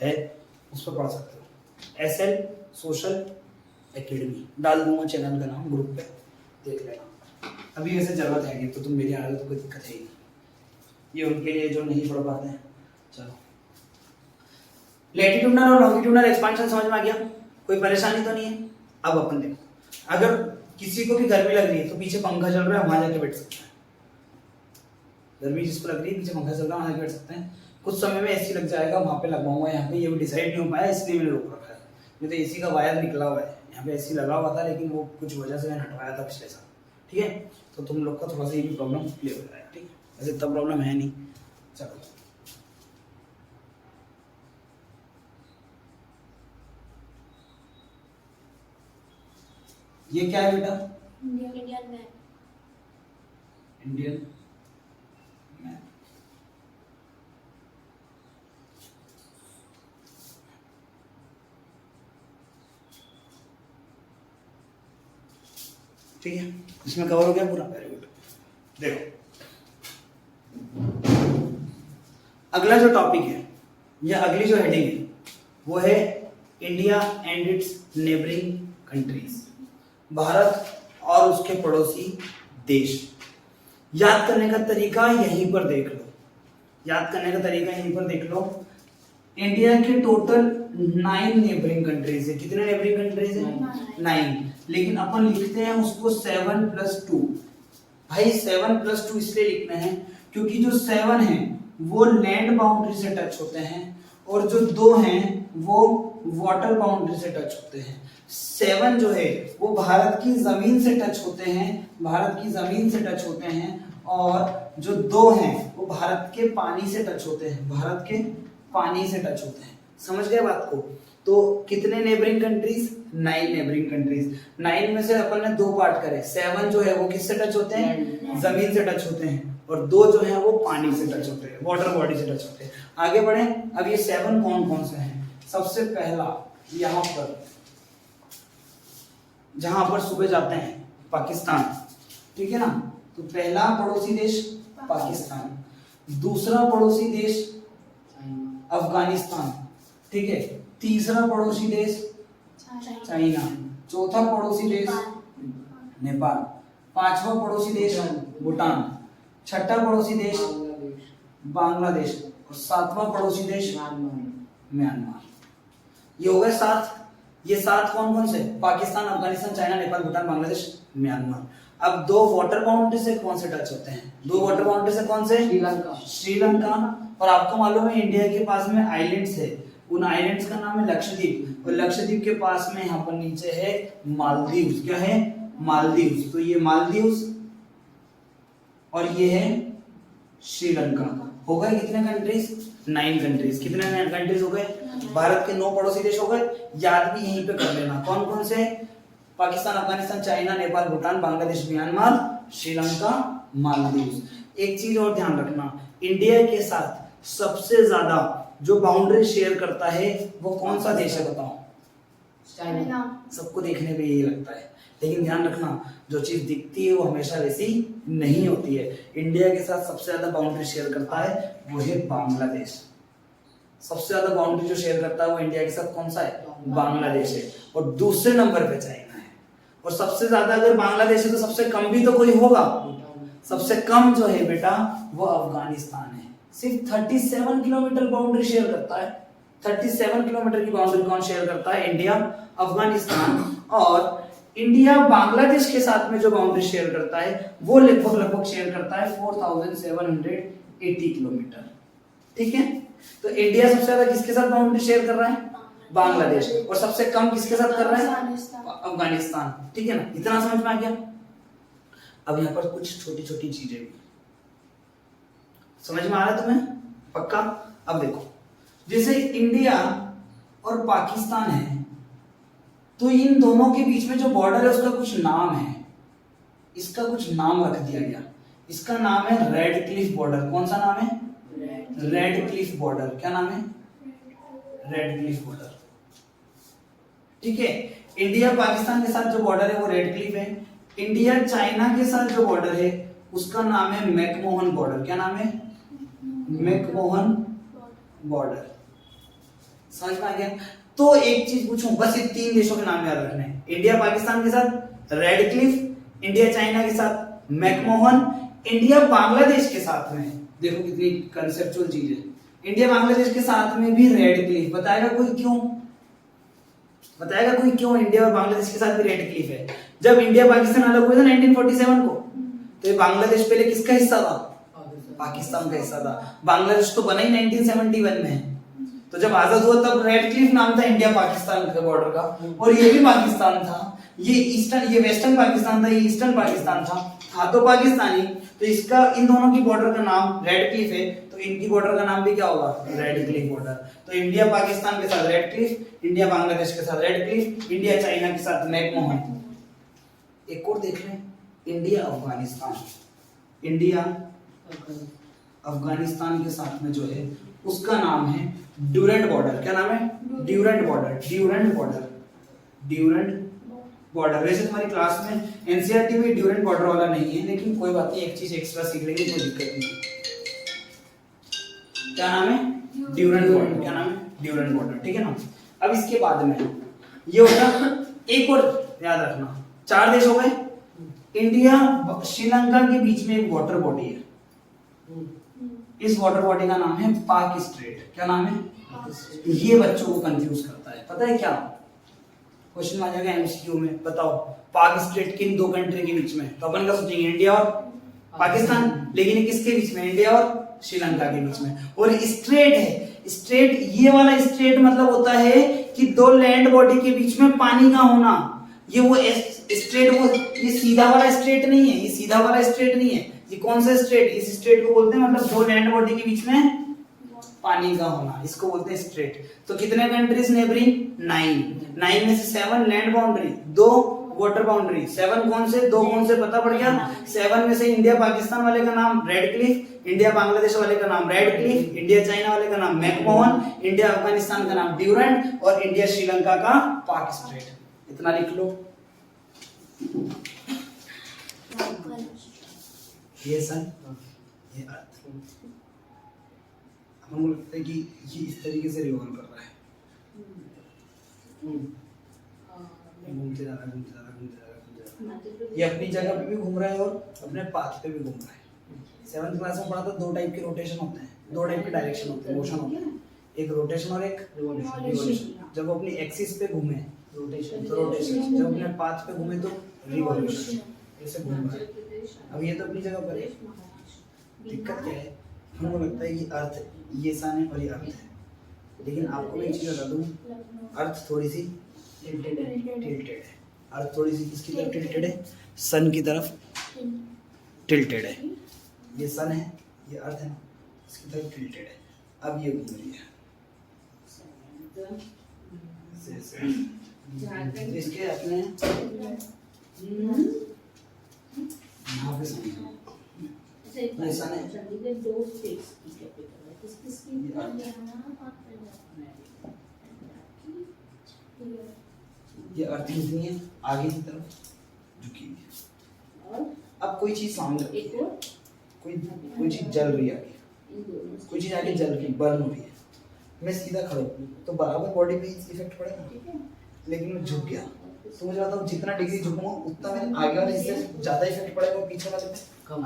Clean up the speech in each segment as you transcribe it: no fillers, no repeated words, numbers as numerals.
है, उस पर पढ़ सकते हो। SL सोशल एकेडमी डाल दूंगा चैनल का नाम, ग्रुप पे देख लेना। अभी वैसे जरूरत है तो तुम मेरी आ रहे हो तो कोई दिक्कत है ही नहीं, ये उनके लिए जो नहीं पढ़ पाते हैं। चलो, लैटिट्यूडनल और लॉन्गिट्यूडनल एक्सपेंशन समझ में आ गया, कोई परेशानी तो नहीं है। अब अपन देखो, अगर किसी को भी गर्मी लग रही है तो पीछे पंखा चल रहा है, वहां जाके बैठ सकते हैं। गर्मी जिसको लग रही है पीछे पंखा चल रहा है, वहां जाके बैठ सकते हैं। कुछ समय में AC लग जाएगा, वहां पे लगवाऊंगा, यहाँ पे ये भी डिसाइड नहीं हो पाया इसलिए मैंने रोक रखा है। नहीं तो AC का वायर निकला हुआ है, यहाँ पे AC लगा हुआ था लेकिन वो कुछ वजह से मैंने हटवाया था पिछले साल। ठीक है, तो तुम लोग का थोड़ा सा ये भी प्रॉब्लम क्लियर हो जाएगा। ठीक है, वैसे इतना प्रॉब्लम है नहीं। चलो, ये क्या है बेटा? Indian map. Indian map. ठीक है, इसमें कवर हो गया पूरा। Very good. देखो, अगला जो टॉपिक है या अगली जो हेडिंग है वो है India and it's neighbouring countries, Bharat और उसके पड़ोसी देश। याद करने का तरीका यहीं पर देख लो, याद करने का तरीका यहीं पर देख लो। इंडिया के टोटल 9 नेबरिंग कंट्रीज है। कितने नेबरिंग कंट्रीज है? 9। लेकिन अपन लिखते हैं उसको 7+2। भाई 7+2 इसलिए लिखना है क्योंकि जो 7 है वो लैंड बाउंड्री से टच होते हैं और जो 2 हैं वो वाटर बाउंड्री से टच होते हैं। 7 जो है वो भारत की जमीन से टच होते हैं, भारत की जमीन से टच होते हैं, और जो 2 हैं वो भारत के पानी से टच होते हैं, भारत के पानी से टच होते हैं। समझ गए बात को? तो कितने नेबरिंग कंट्रीज? 9 neighbouring countries. 9 में से अपन ने 2 पार्ट करे। 7 जो है वो किससे टच होते हैं? जमीन से टच होते हैं, और 2 जो है वो पानी से टच होते हैं, वाटर बॉडी से टच होते हैं। आगे बढ़े, अब ये 7 कौन कौन से हैं? सबसे पहला यहाँ पर, जहां पर सुबह जाते हैं, पाकिस्तान। ठीक है ना, तो पहला पड़ोसी देश पाकिस्तान, दूसरा पड़ोसी देश अफगानिस्तान, ठीक है, तीसरा पड़ोसी देश चाइना, चौथा पड़ोसी देश नेपाल, पांचवा पड़ोसी देश भूटान, छठा पड़ोसी देश बांग्लादेश, और सातवां पड़ोसी देश म्यांमार। ये हो गए 7। ये 7 कौन कौन से? Pakistan, Afghanistan, China, Nepal, Bhutan, Bangladesh, Myanmar. अब 2 वाटर बाउंड्री से कौन से टच होते हैं? 2 वाटर बाउंड्री से कौन से? श्रीलंका। और आपको मालूम है इंडिया के पास में आइलैंड्स है, उन आइलैंड्स का नाम है लक्षद्वीप, और लक्षद्वीप के पास में यहाँ पर नीचे है मालदीव्स। क्या है? मालदीव्स। तो ये मालदीव्स और ये है श्रीलंका। हो गए कितने कंट्रीज? 9 कंट्रीज। कितने कंट्रीज हो गए? भारत के 9 पड़ोसी देश हो गए। याद भी यहीं पे कर लेना, कौन कौन से? Pakistan, Afghanistan, China, Nepal, Bhutan, Bangladesh, Myanmar, Sri Lanka, Maldives. एक चीज और ध्यान रखना, इंडिया के साथ सबसे ज्यादा जो बाउंड्री शेयर करता है वो कौन सा देश है? बताओ। चाइना। सबको देखने पे यही लगता है, लेकिन ध्यान रखना, जो चीज दिखती है वो हमेशा वैसी नहीं होती है। इंडिया के साथ सबसे ज्यादा बाउंड्री शेयर करता है वो है बांग्लादेश। सबसे ज्यादा बाउंड्री जो शेयर करता है वो इंडिया के साथ कौन सा है? बांग्लादेश है। और दूसरे नंबर पे चाइना है। और सबसे ज्यादा अगर बांग्लादेश है तो सबसे कम भी तो कोई होगा। सबसे कम जो है बेटा वो अफगानिस्तान है, सिर्फ 37 किलोमीटर बाउंड्री शेयर करता है। 37 किलोमीटर की बाउंड्री कौन शेयर करता है? इंडिया, अफगानिस्तान। और इंडिया बांग्लादेश के साथ में जो बाउंड्री शेयर करता है वो लगभग शेयर करता है 4780 किलोमीटर। ठीक है, तो इंडिया सबसे ज्यादा किसके साथ बाउंड्री शेयर कर रहा है? बांग्लादेश। और सबसे कम किसके साथ कर रहा है? अफगानिस्तान। ठीक है ना, इतना समझ में आ गया। अब यहाँ पर कुछ छोटी छोटी चीजें भी समझ में आ रहा है तुम्हें? पक्का? अब देखो, जैसे इंडिया और पाकिस्तान है तो इन दोनों के बीच में जो बॉर्डर है उसका कुछ नाम है, इसका कुछ नाम रख दिया गया। इसका नाम है रेड क्लिफ बॉर्डर। कौन सा नाम है? Red Cliff border. क्या नाम है? Red Cliff border. ठीक है, इंडिया पाकिस्तान के साथ जो बॉर्डर है वो रेड क्लिफ है। इंडिया चाइना के साथ जो बॉर्डर है उसका नाम है मैकमोहन बॉर्डर। क्या नाम है? McMahon border. समझ में आ गया? तो एक चीज पूछूं, बस ये 3 देशों के नाम याद रखने हैं। इंडिया पाकिस्तान के साथ रेडक्लिफ, इंडिया चाइना के साथ मैकमोहन, इंडिया बांग्लादेश के साथ में, देखो कितनी कंसेप्चुअल चीज है, इंडिया बांग्लादेश के साथ में भी रेडक्लिफ। बताएगा कोई क्यों? बताएगा कोई क्यों इंडिया और बांग्लादेश के साथ भी रेडक्लिफ है? जब इंडिया पाकिस्तान अलग हुए थे 1947 को, तो ये बांग्लादेश पहले किसका हिस्सा था? पाकिस्तान का हिस्सा था। बांग्लादेश तो बना ही 1971 में, तो जब आजाद हुआ तब रेडक्लिफ नाम था इंडिया पाकिस्तान के बॉर्डर का, और ये भी पाकिस्तान था। ये ईस्टर्न, ये वेस्टर्न पाकिस्तान था, ये ईस्टर्न पाकिस्तान था तो पाकिस्तानी। तो इसका इन दोनों की बॉर्डर का नाम रेडक्लिफ है, तो इनकी बॉर्डर का नाम भी क्या होगा? Radcliffe border. तो इंडिया पाकिस्तान के साथ रेडक्लिफ, इंडिया बांग्लादेश के साथ रेडक्लिफ, इंडिया चाइना के साथ मैकमोहन। एक और देख लें, इंडिया अफगानिस्तान, इंडिया अफगानिस्तान के साथ में जो है उसका नाम है ड्यूरेंट बॉर्डर। क्या नाम है? Durand border, Durand border, Durand border. वैसे तुम्हारी क्लास में एनसीईआरटी में ड्यूरेंट बॉर्डर वाला नहीं है, लेकिन कोई बात नहीं, एक चीज एक्स्ट्रा सीख लेंगे, कोई दिक्कत नहीं। क्या नाम है? Durand border. क्या नाम है? ड्यूरेंट बॉर्डर, ठीक है ना? अब इसके बाद में ये होगा, एक और याद रखना, 4 देश हो गए। इंडिया श्रीलंका के बीच में एक वाटर बॉडी है, इस वाटर बॉडी का नाम है पाक स्ट्रेट। क्या नाम है? ये बच्चों को कंफ्यूज करता है, पता है क्या? क्वेश्चन आ जाएगा एमसीक्यू में, बताओ पाक स्ट्रेट किन 2 कंट्री के बीच में? तो अपन क्या सोचेंगे? इंडिया और पाकिस्तान, लेकिन ये किसके बीच में? इंडिया और श्रीलंका के बीच में। और स्ट्रेट है, स्ट्रेट, ये वाला स्ट्रेट मतलब होता है कि 2 लैंड बॉडी के बीच में पानी का होना। ये वो स्ट्रेट, वो ये सीधा वाला स्ट्रेट नहीं है, ये सीधा वाला स्ट्रेट नहीं है। ये कौन सा स्ट्रेट? इस स्ट्रेट को बोलते हैं, मतलब 2 लैंड बॉडी के बीच में पानी का होना, इसको बोलते हैं स्ट्रेट। तो कितने कंट्रीज नेबरिंग? 9 में से 7 लैंड बाउंड्री, 2 वाटर बाउंड्री। 7 कौन से? 2 कौन से? पता पड़ गया। 7 में से इंडिया पाकिस्तान वाले का नाम रेडक्लिफ, इंडिया बांग्लादेश वाले का नाम रेडक्लिफ, इंडिया चाइना वाले का नाम मैकमोहन, इंडिया अफगानिस्तान का नाम ड्यूरेंट, और इंडिया श्रीलंका का पाक स्ट्रेट। इतना लिख लो। ये सन, ये अर्थ। हमको लगता है कि ये इस तरीके से रिवॉल्व कर रहा है, घूमते जा रहा है, घूमते जा रहा है, घूमते जा रहा है, घूमते जा रहा है। ये अपनी जगह पे भी घूम रहा है और अपने पाथ पे भी घूम रहा है। 7th क्लास में पढ़ा था, 2 टाइप के रोटेशन होते हैं, 2 टाइप के डायरेक्शन होते हैं, मोशन होते हैं, एक रोटेशन और एक रिवॉल्यूशन। जब वो अपनी एक्सिस पे घूमे रोटेशन, तो रोटेशन, जब अपने पाथ पे घूमे तो रिवॉल्यूशन। ऐसे घूम रहा है। अब ये तो अपनी जगह पर है, दिक्कत क्या है? हमको लगता है कि अर्थ ये सन है और ये अर्थ है, लेकिन आपको मैं एक चीज बता दूं, अर्थ थोड़ी सी टिल्टेड है। अर्थ थोड़ी सी किसकी तरफ टिल्टेड है? सन की तरफ टिल्टेड है। ये सन है, ये अर्थ है ना, इसकी तरफ टिल्टेड है। अब ये घूम रही है, इसके अपने यहाँ पे समझो, ये सन है, ये अर्थ कितनी है? आगे की तरफ झुकी हुई है। अब कोई चीज सामने, कोई चीज जल रही है आगे, कोई चीज आगे जल रही, बर्न हो रही है। मैं सीधा खड़ा हूँ तो बराबर बॉडी पे इफेक्ट पड़ेगा, लेकिन मैं झुक गया तो मुझे बताओ जितना डिग्री झुकूंगा उतना मेरे आगे वाले हिस्से ज्यादा इफेक्ट पड़ेगा और पीछे वाले पे कम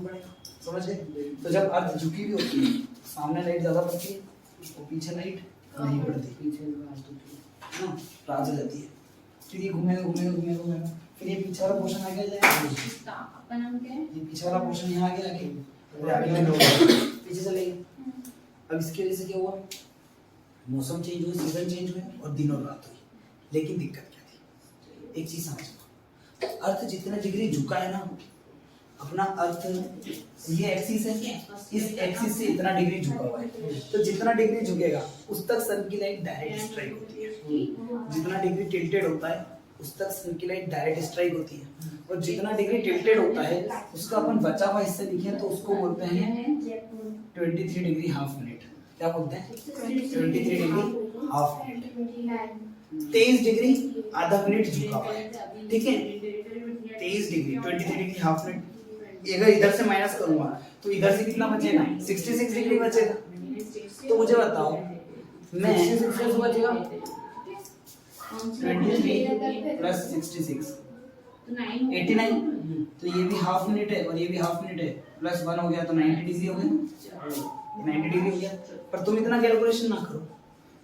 पड़ेगा। समझ गए? तो जब अर्थ झुकी हुई होती है, सामने लाइट ज्यादा पड़ती है और पीछे लाइट नहीं पड़ती, पीछे राज हो जाती है। फिर ये घूमेगा घूमेगा घूमेगा घूमेगा, फिर ये पीछे वाला पोर्शन आगे जाएगा, ये पीछे वाला पोर्शन यहाँ आगे आगे पीछे चलेगी। अब इसकी वजह से क्या हुआ? मौसम चेंज हुआ, सीजन चेंज हुए और दिन और रात हुई। लेकिन दिक्कत क्या थी? एक चीज समझना, अर्थ जितना डिग्री झुका है ना, अपना अर्थ ये एक्सिस है, इस एक्सिस से इतना डिग्री झुका हुआ है, तो जितना डिग्री झुकेगा उस तक सन की लाइट डायरेक्ट स्ट्राइक होती है। जितना डिग्री टिल्टेड होता है उस तक सन की लाइट डायरेक्ट स्ट्राइक होती है, और जितना डिग्री टिल्टेड होता है उसका अपन बचा हुआ हिस्सा लिखे तो उसको बोलते हैं 23 डिग्री हाफ मिनट। क्या बोलते हैं? 23 डिग्री हाफ मिनट। 23 डिग्री आधा मिनट झुका हुआ है, ठीक है? 23 डिग्री 23 डिग्री हाफ मिनट। अगर इधर से माइनस करूंगा तो इधर से कितना बचेगा? 66 डिग्री बचेगा। तो मुझे बताओ मैं 66 बचेगा 23 प्लस 66 89, तो ये भी हाफ मिनट है और ये भी हाफ मिनट है, प्लस 1 हो गया तो 90 डिग्री हो गया, 90 डिग्री हो गया। पर तुम इतना कैलकुलेशन ना करो,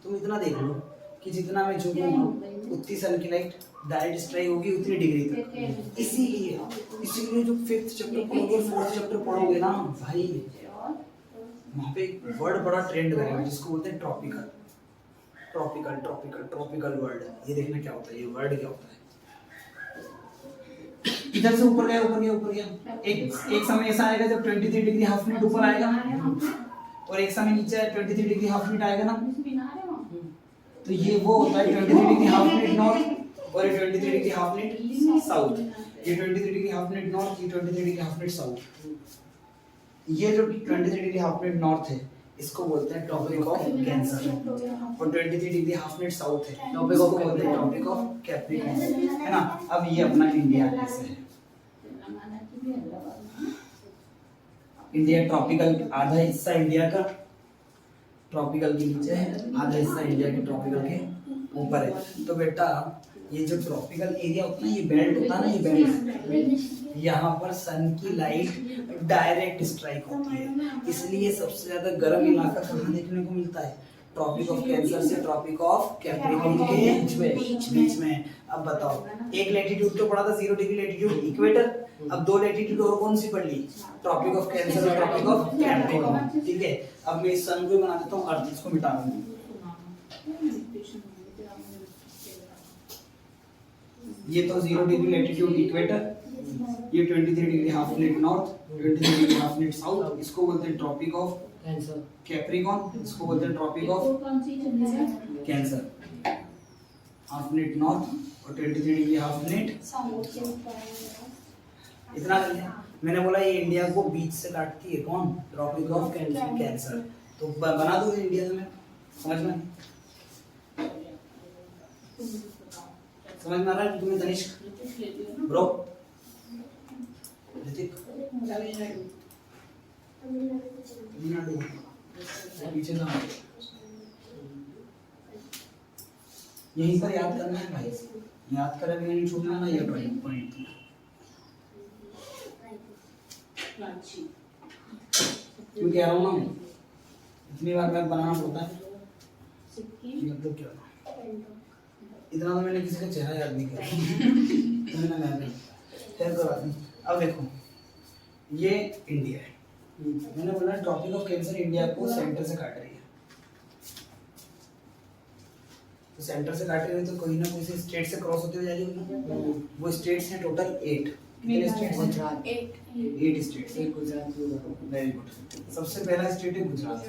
तुम इतना देख लो कि जितना मैं झुकूंगा उतनी सन की लाइट डायरेक्ट स्ट्राइक होगी उतनी डिग्री तक। इसीलिए जो 5th चैप्टर पढ़ोगे 4th चैप्टर पढ़ोगे ना भाई, वहाँ पे एक वर्ड बड़ा ट्रेंड करेगा जिसको बोलते हैं ट्रॉपिकल। ट्रॉपिकल वर्ड, ये देखना क्या होता है, ये वर्ड क्या होता है। इधर से ऊपर गया एक समय ऐसा आएगा जब 23 डिग्री हाफ मिनट ऊपर आएगा, और एक समय नीचे 23 डिग्री हाफ मिनट आएगा ना, तो ये वो होता है 23 डिग्री हाफ मिनट नॉर्थ और ये 23 डिग्री हाफ मिनट साउथ। ये 23 डिग्री हाफ मिनट नॉर्थ, ये 23 डिग्री हाफ मिनट साउथ। ये जो 23 डिग्री हाफ मिनट नॉर्थ है इसको बोलते हैं ट्रॉपिक ऑफ कैंसर, और 23 डिग्री हाफ मिनट साउथ है टॉपिक ऑफ बोलते हैं ट्रॉपिक ऑफ कैप्रिकॉर्न, है ना। अब ये अपना इंडिया कैसे है, इंडिया ट्रॉपिकल, आधा हिस्सा इंडिया का ट्रॉपिकल के नीचे है, आधा हिस्सा इंडिया के ट्रॉपिकल के ऊपर है। तो बेटा ये जो ट्रॉपिकल एरिया होता है, ये बेल्ट होता है ना, ये बेल्ट, यहाँ पर सन की लाइट डायरेक्ट स्ट्राइक होती है, इसलिए सबसे ज्यादा गर्म इलाका कहाँ देखने को मिलता है, ट्रॉपिक ऑफ कैंसर से ट्रॉपिक ऑफ कैप्रिकॉर्न के बीच में। अब बताओ, एक लैटिट्यूड तो पढ़ा था 0 डिग्री लैटिट्यूड इक्वेटर, अब 2 लैटिट्यूड और कौन सी पढ़ ली, ट्रॉपिक ऑफ कैंसर और ट्रॉपिक ऑफ कैप्रिकॉर्न, ठीक है। अब मैं इस सन को बना देता हूँ, अर्थ इसको मिटा दूंगा। ये तो 0 डिग्री लैटिट्यूड इक्वेटर, ये 23 degree half minute north, 23 degree half minute south, इसको बोलते हैं ट्रॉपिक ऑफ कैप्रिकॉर्न, इसको बोलते हैं tropic of cancer. Half minute north और 23 डिग्री हाफ मिनट साउथ। इतना कर लिया मैंने, बोला ये इंडिया को बीच से काटती है कौन, ट्रॉपिक ऑफ कैंसर। तो बना दो इंडिया में, समझ में आ रहा है तुम्हें तनिष्क ब्रो, ऋतिक तमिलनाडु पीछे ना, यहीं पर याद करना है भाई, याद करे भी नहीं छूटना ना, ये पॉइंट क्यों कह रहा हूँ ना, इतनी बार मैं बनाना पड़ता है, मतलब क्या, इतना तो मैंने किसी का चेहरा याद नहीं किया तो मैंने खैर कोई बात नहीं। अब देखो ये इंडिया है, मैंने बोला ट्रॉपिक ऑफ कैंसर इंडिया को सेंटर से काट रही है, तो सेंटर से काट रही है तो कोई ना कोई से स्टेट से क्रॉस होते हुए जाएगी ना, वो स्टेट्स हैं टोटल 8, कितने स्टेट्स हैं, 8 स्टेट्स हैं। Gujarat, very good. सबसे पहला स्टेट है गुजरात,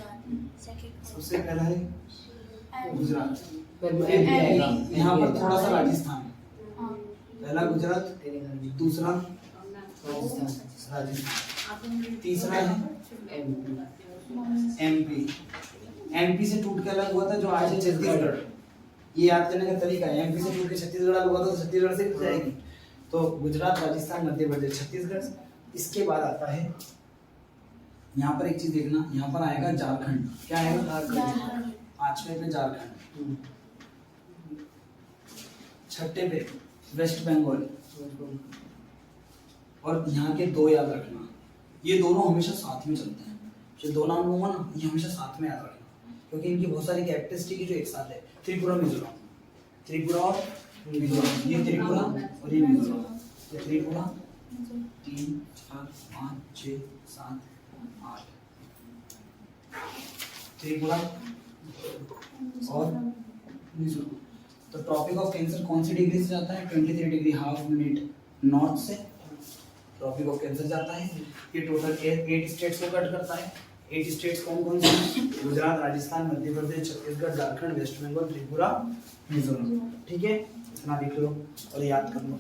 सबसे पहला है गुजरात, यहाँ पर थोड़ा सा राजस्थान, पहला गुजरात, दूसरा राजस्थान, तीसरा है एमपी। एमपी से टूट के अलग हुआ था जो आज है छत्तीसगढ़, ये याद करने का तरीका है, एमपी से टूट के छत्तीसगढ़ अलग हुआ था तो छत्तीसगढ़ से जाएगी, तो गुजरात, राजस्थान, मध्य प्रदेश, छत्तीसगढ़। इसके बाद आता है यहाँ पर एक चीज देखना, यहाँ पर आएगा झारखंड, क्या आएगा, झारखंड, 5वें पे झारखंड, 6ठे पे वेस्ट बंगाल, और यहाँ के 2 याद रखना, ये दोनों हमेशा साथ में चलते हैं, जो 2 नाम होगा ना ये हमेशा साथ में याद रखना, क्योंकि इनकी बहुत सारी कैरेक्टरिस्टिक है जो एक साथ है। त्रिपुरा मिजोरम, त्रिपुरा और मिजोरम, ये त्रिपुरा और ये मिजोरम, ये त्रिपुरा 3 4 5 6 7 8, त्रिपुरा और मिजोरम। तो ट्रॉपिक ऑफ कैंसर कौन सी डिग्री से जाता है, 23 डिग्री हाफ मिनट नॉर्थ से ट्रॉपिक ऑफ कैंसर जाता है। ये टोटल 8 स्टेट्स को कट करता है। 8 स्टेट्स कौन कौन से, गुजरात, राजस्थान, मध्य प्रदेश, छत्तीसगढ़, झारखंड, वेस्ट बंगाल, त्रिपुरा, मिजोरम। ठीक है, इतना देख लो और याद कर लो।